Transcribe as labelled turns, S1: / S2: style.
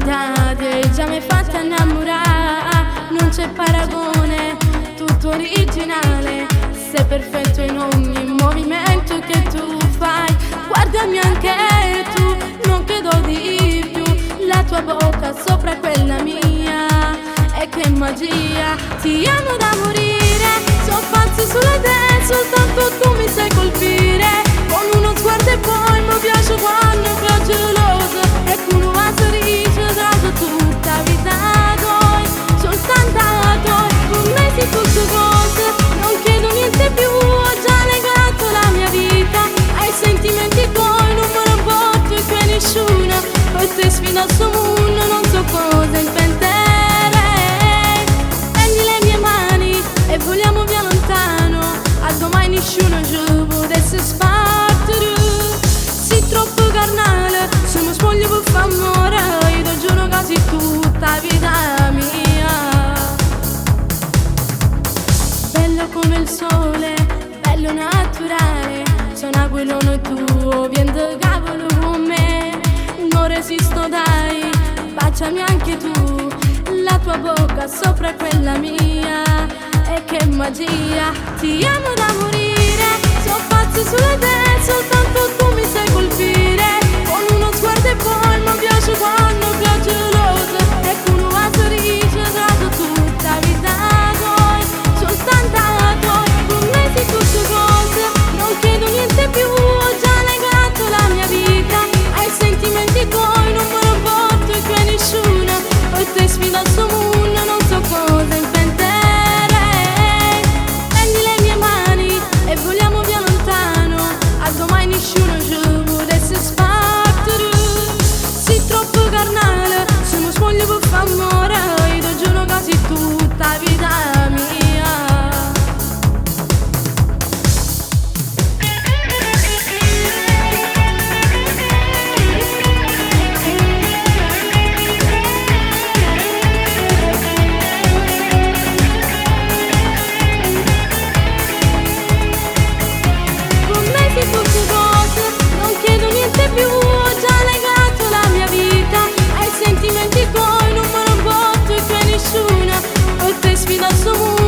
S1: vita te già mi hai fatta innamorare. Non c'è paragone, tutto originale, sei perfetto in ogni movimento che tu fai. Guardami anche tu, non chiedo di più, la tua bocca sopra quella mia, e che magia. Ti amo da morire, sono pazzi sulla te, soltanto tu mi sai colpire. Con uno sguardo e poi mi piace quando è geloso, e con un sorriso dato tutta vita toi, soltanto a toi. Con me sei tutto cose, non chiedo niente più, ho già legato la mia vita ai sentimenti tuoi, non me lo porto e che nessuno per te sfida il suo mondo, non so cosa inventerei. Prendi le mie mani e vogliamo via lontano, a domani nessuno giù potesse spartere. Sei troppo carnale, se mi spoglio per far amore, io ti giuro quasi tutta vita mia. Bello come il sole, bello naturale, sono quello tuo, vieni cavolo con me. Non resisto dai, baciami anche tu, la tua bocca sopra quella mia, e che magia. Ti amo da morire, sono pazzo sulla te, soltanto tu mi sai colpire. Con uno sguardo e poi mi piace quando è geloso, e con un sorriso dato tutta vita toi, soltanto a toi. Con me sei tutto cose, non chiedo niente più, ho già legato la mia vita ai sentimenti tuoi, non me lo porto e che nessuno per te sfida il suo mondo, non so cosa inventerei. Prendi le mie mani e vogliamo via lontano, a domani nessuno giù potesse spartere. Sei troppo carnale, se mi spoglio per far amore, io ti giuro quasi tutta vita mia. Con me sei tutte cose, non chiedo niente più, ho già legato la mia vita ai sentimenti tuoi, non me lo porto e che nessuno per te sfida il suo mondo.